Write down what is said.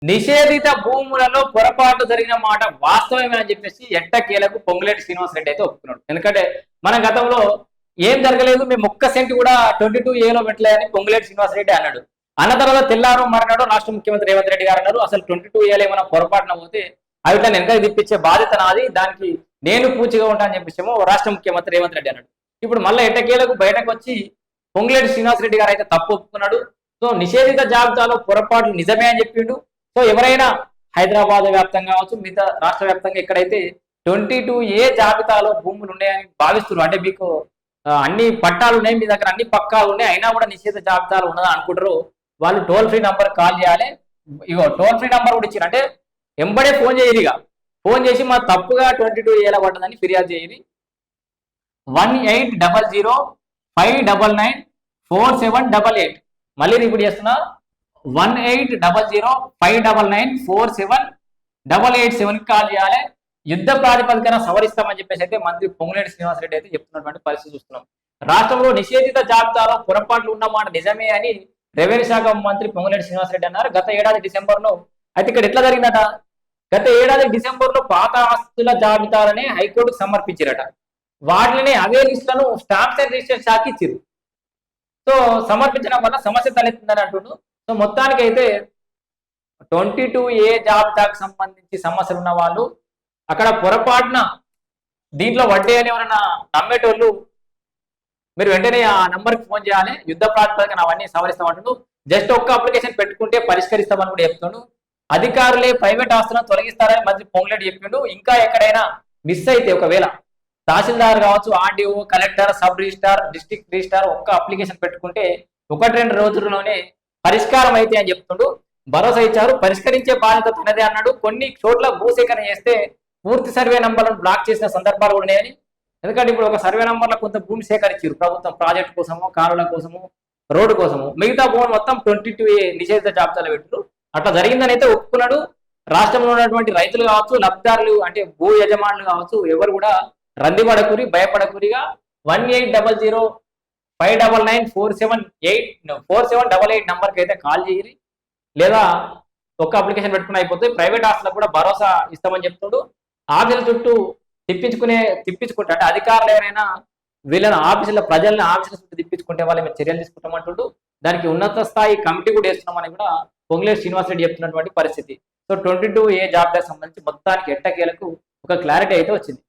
నిషేధిత భూములలో పొరపాటు జరిగిన మాట వాస్తవమే అని చెప్పేసి ఎట్టకేలకు పొంగులేటి శ్రీనివాసరెడ్డి అయితే ఒప్పుకున్నాడు. ఎందుకంటే మన గతంలో ఏం జరగలేదు, మేము ఒక్క సెంట్ కూడా 22A పెట్టలేదని పొంగులేటి శ్రీనివాసరెడ్డి అన్నాడు. అన్న తర్వాత తెల్లారు మర్నాడు రాష్ట్ర ముఖ్యమంత్రి రేవంత్ రెడ్డి గారు అన్నారు, అసలు 22A ఏమైనా పొరపాటున పోతే అవిట్లా వెనక తిప్పించే బాధ్యత నాది, దానికి నేను పూచిగా ఉంటా అని చెప్పేసేమో రాష్ట్ర ముఖ్యమంత్రి రేవంత్ రెడ్డి అన్నాడు. ఇప్పుడు మళ్ళీ ఎట్టకేలకు బయటకు వచ్చి పొంగులేటి శ్రీనివాసరెడ్డి గారు అయితే తప్పు ఒప్పుకున్నాడు. సో నిషేధిత జాబితాలో పొరపాట్లు నిజమే అని చెప్పిండు. సో ఎవరైనా హైదరాబాద్ వ్యాప్తంగా కావచ్చు, మిగతా రాష్ట్ర వ్యాప్తంగా ఎక్కడైతే 22A జాబితాలో భూములు ఉన్నాయని భావిస్తున్నారు, అంటే మీకు అన్ని పట్టాలు ఉన్నాయి, మీ దగ్గర అన్ని పక్కాలు ఉన్నాయి, అయినా కూడా నిషేధ జాబితాలు ఉన్నదా అనుకుంటారు, వాళ్ళు టోల్ ఫ్రీ నంబర్ కాల్ చేయాలి. ఇగో టోల్ ఫ్రీ నంబర్ కూడా ఇచ్చారు, అంటే ఎంబడే ఫోన్ చేయరిగా, ఫోన్ చేసి మా తప్పుగా 22A పడ్డదని ఫిర్యాదు చేయరి. 1800-599-4788. మళ్ళీ రిపీట్ చేస్తున్నా, 1800-599-4787 కాల్ చేయాలి. యుద్ధ ప్రాతిపదికన సవరిస్తామని చెప్పేసి అయితే మంత్రి పొంగులేటి శ్రీనివాసరెడ్డి అయితే చెప్తున్నటువంటి పరిస్థితి చూస్తున్నాం. రాష్ట్రంలో నిషేధిత జాబితాలో పొరపాట్లు ఉన్నమాట నిజమే అని రెవెన్యూ శాఖ మంత్రి పొంగులేటి శ్రీనివాసరెడ్డి అన్నారు. గత ఏడాది డిసెంబర్లో అయితే ఇక్కడ ఎట్లా జరిగిందట, గత ఏడాది డిసెంబర్లో పాత ఆస్తుల జాబితాలని హైకోర్టుకు సమర్పించారట. వాటిని అవే లిస్టులను స్టాంప్స్ అండ్ రిజిస్టర్ శాఖ ఇచ్చారు. సో సమర్పించడం వల్ల సమస్య తలెత్తుందని అంటుండు. సో మొత్తానికి అయితే 22A జాబితాకు సంబంధించి సమస్యలు ఉన్న వాళ్ళు అక్కడ పొరపాటున దీంట్లో వడ్డీ అని ఎవరైనా నమ్మేటోళ్ళు మీరు వెంటనే ఆ నంబర్కి ఫోన్ చేయాలి. యుద్ధ ప్రాతిపదికన అవన్నీ సవరిస్తామంటుండు. జస్ట్ ఒక్క అప్లికేషన్ పెట్టుకుంటే పరిష్కరిస్తామని కూడా చెప్తుండు. అధికారులే ప్రైవేట్ ఆస్తులను తొలగిస్తారని మంత్రి పొంగులేటి చెప్పిండు. ఇంకా ఎక్కడైనా మిస్ అయితే ఒకవేళ తహసీల్దార్ కావచ్చు, RDO, collector, sub registrar, district registrar ఒక్క అప్లికేషన్ పెట్టుకుంటే 1-2 రోజుల్లోనే పరిష్కారం అయితే అని చెప్తుండు. భరోసా ఇచ్చారు, పరిష్కరించే బాధ్యత తనదే అన్నాడు. కొన్ని చోట్ల భూసేకరణ చేస్తే పూర్తి సర్వే నంబర్లను బ్లాక్ చేసిన సందర్భాలు ఉన్నాయని. ఎందుకంటే ఇప్పుడు ఒక సర్వే నంబర్లో కొంత భూమి సేకరించారు ప్రభుత్వం, ప్రాజెక్టు కోసము, కాలువల కోసము, రోడ్డు కోసము. మిగతా భూమి మొత్తం 22A నిషేధిత జాబితాలో పెట్టారు. అట్లా జరిగిందని అయితే ఒప్పుకున్నాడు. రాష్ట్రంలో ఉన్నటువంటి రైతులు కావచ్చు, లబ్ధిదారులు అంటే భూ యజమానులు కావచ్చు, ఎవరు కూడా రందిపడకూరి, భయపడకూరిగా 1800-599-4788 నంబర్కి అయితే కాల్ చేయరి, లేదా ఒక్క అప్లికేషన్ పెట్టుకుని అయిపోతుంది. ప్రైవేట్ ఆస్తులకు కూడా భరోసా ఇస్తామని చెప్తాడు. ఆఫీసుల చుట్టూ తిప్పించుకుంటే అంటే అధికారులు ఎవరైనా వీళ్ళని ఆఫీసుల ప్రజల్ని ఆఫీసుల చుట్టూ తిప్పించుకుంటే వాళ్ళు మేము చర్యలు తీసుకుంటామంటుండు. దానికి ఉన్నత స్థాయి కమిటీ కూడా వేస్తున్నామని కూడా పొంగులేటి శ్రీనివాసరెడ్డి చెప్తున్నటువంటి పరిస్థితి. సో 22A జాబితాకు సంబంధించి మొత్తానికి ఎట్టకేలకు ఒక క్లారిటీ అయితే వచ్చింది.